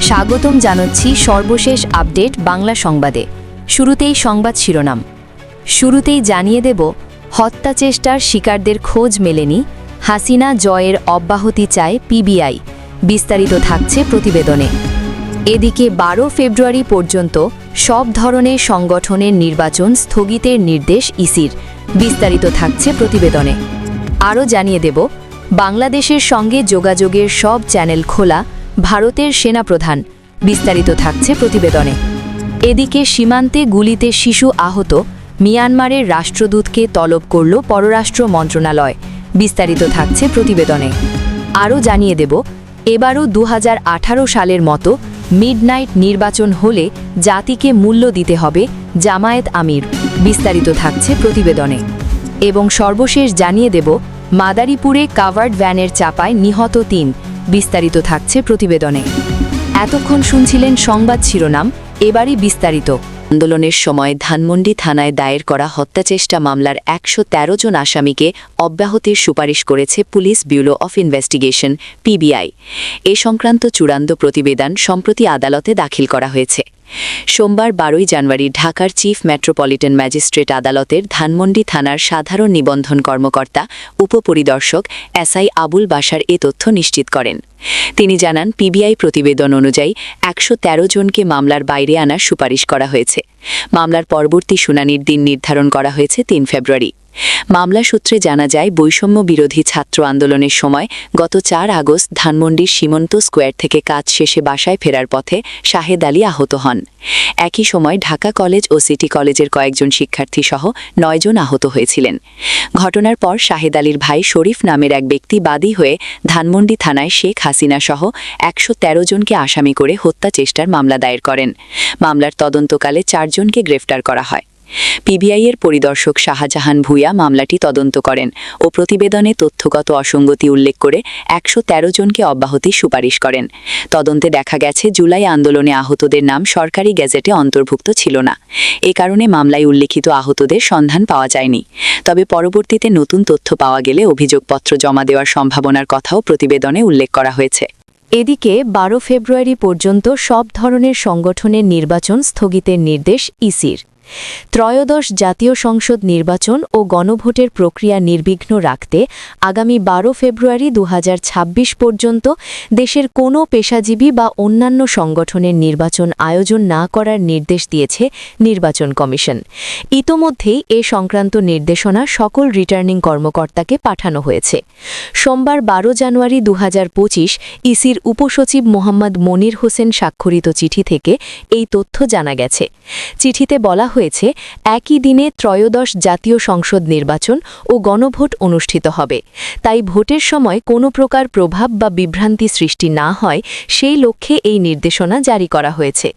স্বাগতম জানাচ্ছি সর্বশেষ আপডেট বাংলা সংবাদে। শুরুতেই সংবাদ শিরোনাম। শুরুতেই জানিয়ে দেব, হত্যা চেষ্টার শিকারদের খোঁজ মেলেনি, হাসিনা জয়ের অব্যাহতি চায় পিবিআই। বিস্তারিত থাকছে প্রতিবেদনে। এদিকে 12 ফেব্রুয়ারি পর্যন্ত সব ধরনের সংগঠনের নির্বাচন স্থগিতের নির্দেশ ইসির। বিস্তারিত থাকছে প্রতিবেদনে। আরও জানিয়ে দেব, বাংলাদেশের সঙ্গে যোগাযোগের সব চ্যানেল খোলা, ভারতের সেনাপ্রধান। বিস্তারিত থাকছে প্রতিবেদনে। এদিকে সীমান্তে গুলিতে শিশু আহত, মিয়ানমারের রাষ্ট্রদূতকে তলব করল পররাষ্ট্র মন্ত্রণালয়। বিস্তারিত থাকছে প্রতিবেদনে। আরও জানিয়ে দেব, এবারও 2018 সালের মতো মিডনাইট নির্বাচন হলে জাতিকে মূল্য দিতে হবে, জামায়াত আমির। বিস্তারিত থাকছে প্রতিবেদনে। এবং সর্বশেষ জানিয়ে দেব, মাদারীপুরে কাভার্ড ভ্যানের চাপায় নিহত 3। বিস্তারিত থাকছে প্রতিবেদনে। এতক্ষণ শুনছিলেন সংবাদ শিরোনাম, এবারই বিস্তারিত। আন্দোলনের সময় ধানমন্ডি থানায় দায়ের করা হত্যাচেষ্টা মামলার 113 জন আসামিকে অব্যাহতির সুপারিশ করেছে police bureau of investigation PBI. এ সংক্রান্ত চূড়ান্ত প্রতিবেদন সম্প্রতি আদালতে দাখিল করা হয়েছে। সোমবার 12 জানুয়ারি ঢাকার চিফ মেট্রোপলিটন ম্যাজিস্ট্রেট আদালতের ধানমন্ডি থানার সাধারণ নিবন্ধন কর্মকর্তা উপপরিদর্শক এসআই আবুল বাশার এ তথ্য নিশ্চিত করেন। তিনি জানান, পিবিআই প্রতিবেদন অনুযায়ী 113 জনকে মামলার বাইরে আনার সুপারিশ করা হয়েছে। মামলার পরবর্তী শুনানির দিন নির্ধারণ করা হয়েছে 3 ফেব্রুয়ারি। মামলা সূত্রে জানা যায়, বৈষম্য বিরোধী ছাত্র আন্দোলনের সময় গত 4 আগস্ট ধানমন্ডির সীমন্ত স্কোয়ার থেকে কাজ শেষে বাসায় ফেরার পথে শাহেদ আলী আহত হন। একই সময় ঢাকা কলেজ ও সিটি কলেজের কয়েকজন শিক্ষার্থী সহ 9 জন আহত হয়েছিলেন। ঘটনার পর শাহেদ আলীর ভাই শরীফ নামের এক ব্যক্তি বাদী হয়ে ধানমন্ডি থানায় শেখ হাসিনা সহ 113 জনকে আসামি করে হত্যা চেষ্টার মামলা দায়ের করেন। মামলার তদন্তকালে 4 জনকে গ্রেফতার করা হয়। পিবিআইয়ের পরিদর্শক শাহজাহান ভূঁইয়া মামলাটি তদন্ত করেন ও প্রতিবেদনে তথ্যগত অসঙ্গতি উল্লেখ করে 113 জনকে অব্যাহতি সুপারিশ করেন। তদন্তে দেখা গেছে, জুলাই আন্দোলনে আহতদের নাম সরকারি গেজেটে অন্তর্ভুক্ত ছিল না। এ কারণে মামলায় উল্লেখিত আহতদের সন্ধান পাওয়া যায়নি। তবে পরবর্তীতে নতুন তথ্য পাওয়া গেলে অভিযোগপত্র জমা দেওয়ার সম্ভাবনার কথাও প্রতিবেদনে উল্লেখ করা হয়েছে। এদিকে 12 ফেব্রুয়ারি পর্যন্ত সব ধরনের সংগঠনের নির্বাচন স্থগিতের নির্দেশ ইসির। ত্রয়োদশ জাতীয় সংসদ নির্বাচন ও গণভোটের প্রক্রিয়া নির্বিঘ্ন রাখতে আগামী 12 ফেব্রুয়ারি 2026 পর্যন্ত দেশের কোনো পেশাজীবী বা অন্যান্য সংগঠনের নির্বাচন আয়োজন না করার নির্দেশ দিয়েছে নির্বাচন কমিশন। ইতোমধ্যেই এ সংক্রান্ত নির্দেশনা সকল রিটার্নিং কর্মকর্তাকে পাঠানো হয়েছে। সোমবার 12 জানুয়ারি 2025 ইসির উপসচিব মোহাম্মদ মনির হোসেন স্বাক্ষরিত চিঠি থেকে এই তথ্য জানা গেছে। চিঠিতে বলা হয়েছে, একই দিনে ত্রয়োদশ জাতীয় সংসদ নির্বাচন ও গণভোট অনুষ্ঠিত হবে। তাই ভোটের সময় কোনো প্রকার প্রভাব বা বিভ্রান্তি সৃষ্টি না হয়, সেই লক্ষ্যে এই নির্দেশনা জারি করা হয়েছে।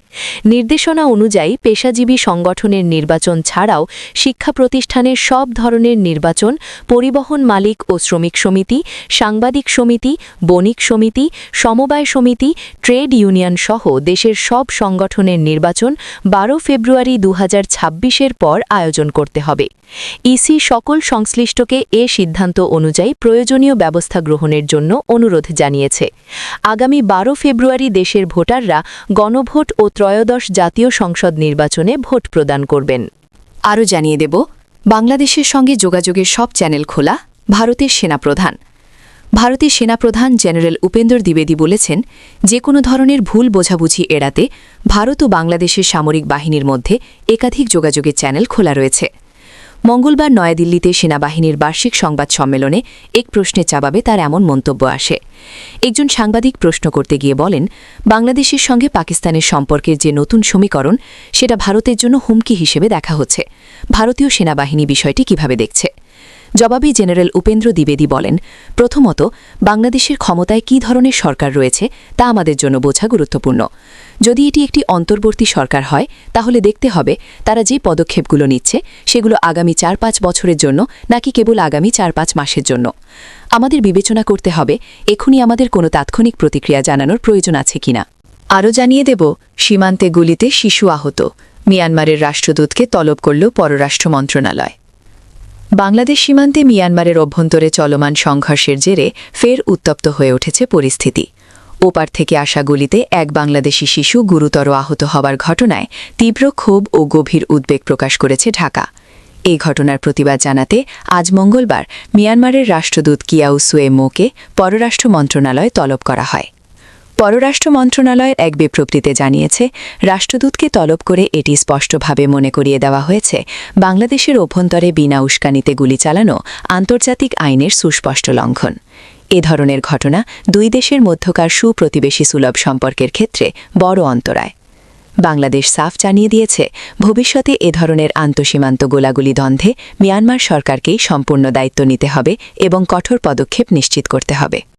নির্দেশনা অনুযায়ী পেশাজীবী সংগঠনের নির্বাচন ছাড়াও শিক্ষা প্রতিষ্ঠানের সব ধরনের নির্বাচন, পরিবহন মালিক ও শ্রমিক সমিতি, সাংবাদিক সমিতি, বণিক সমিতি, সমবায় সমিতি, ট্রেড ইউনিয়ন সহ দেশের সব সংগঠনের নির্বাচন 12 ফেব্রুয়ারি 2026-এর পর আয়োজন করতে হবে। ইসি সকল সংশ্লিষ্টকে এ সিদ্ধান্ত অনুযায়ী প্রয়োজনীয় ব্যবস্থা গ্রহণের জন্য অনুরোধ জানিয়েছে। আগামী 12 ফেব্রুয়ারি দেশের ভোটাররা গণভোট ও ত্রয়োদশ জাতীয় সংসদ নির্বাচনে ভোট প্রদান করবেন। আরও জানিয়ে দেব, বাংলাদেশের সঙ্গে যোগাযোগের সব চ্যানেল খোলা, ভারতের সেনাপ্রধান। ভারতের সেনাপ্রধান জেনারেল উপেন্দ্র দ্বিবেদী বলেছেন, যে কোনো ধরনের ভুল বোঝাবুঝি এড়াতে ভারত ও বাংলাদেশের সামরিক বাহিনীর মধ্যে একাধিক যোগাযোগের চ্যানেল খোলা রয়েছে। মঙ্গলবার নয়াদিল্লিতে সেনাবাহিনীর বার্ষিক সংবাদ সম্মেলনে এক প্রশ্নের জবাবে তার এমন মন্তব্য আসে। একজন সাংবাদিক প্রশ্ন করতে গিয়ে বলেন, বাংলাদেশের সঙ্গে পাকিস্তানের সম্পর্কের যে নতুন সমীকরণ, সেটা ভারতের জন্য হুমকি হিসেবে দেখা হচ্ছে। ভারতীয় সেনাবাহিনী বিষয়টি কিভাবে দেখছে? জবাবে জেনারেল উপেন্দ্র দ্বিবেদী বলেন, প্রথমত, বাংলাদেশের ক্ষমতায় কী ধরনের সরকার রয়েছে তা আমাদের জন্য বোঝা গুরুত্বপূর্ণ। যদি এটি একটি অন্তর্বর্তী সরকার হয়, তাহলে দেখতে হবে তারা যে পদক্ষেপগুলো নিচ্ছে সেগুলো আগামী 4-5 বছরের জন্য নাকি কেবল আগামী 4-5 মাসের জন্য। আমাদের বিবেচনা করতে হবে এখনই আমাদের কোনো তাৎক্ষণিক প্রতিক্রিয়া জানানোর প্রয়োজন আছে কিনা। আরও জানিয়ে দেব, সীমান্তে গুলিতে শিশু আহত, মিয়ানমারের রাষ্ট্রদূতকে তলব করল পররাষ্ট্র মন্ত্রণালয়। বাংলাদেশ সীমান্তে মিয়ানমারের অভ্যন্তরে চলমান সংঘর্ষের জেরে ফের উত্তপ্ত হয়ে উঠেছে পরিস্থিতি। ওপার থেকে আসা গুলিতে এক বাংলাদেশি শিশু গুরুতর আহত হবার ঘটনায় তীব্র ক্ষোভ ও গভীর উদ্বেগ প্রকাশ করেছে ঢাকা। এই ঘটনার প্রতিবাদ জানাতে আজ মঙ্গলবার মিয়ানমারের রাষ্ট্রদূত কিয়াউ সুয়ে মোকে পররাষ্ট্র মন্ত্রণালয়ে তলব করা হয়। পররাষ্ট্র মন্ত্রণালয়ের এক বিজ্ঞপ্তিতে জানিয়েছে, রাষ্ট্রদূতকে তলব করে এটি স্পষ্টভাবে মনে করিয়ে দেওয়া হয়েছে, বাংলাদেশের অভ্যন্তরে বিনা উস্কানিতে গুলি চালানো আন্তর্জাতিক আইনের সুস্পষ্ট লঙ্ঘন। এ ধরনের ঘটনা দুই দেশের মধ্যকার সুপ্রতিবেশী সুলভ সম্পর্কের ক্ষেত্রে বড় অন্তরায়। বাংলাদেশ সাফ জানিয়ে দিয়েছে, ভবিষ্যতে এ ধরনের আন্তঃসীমান্ত গোলাগুলি দ্বন্দ্বে মিয়ানমার সরকারকেই সম্পূর্ণ দায়িত্ব নিতে হবে এবং কঠোর পদক্ষেপ নিশ্চিত করতে হবে।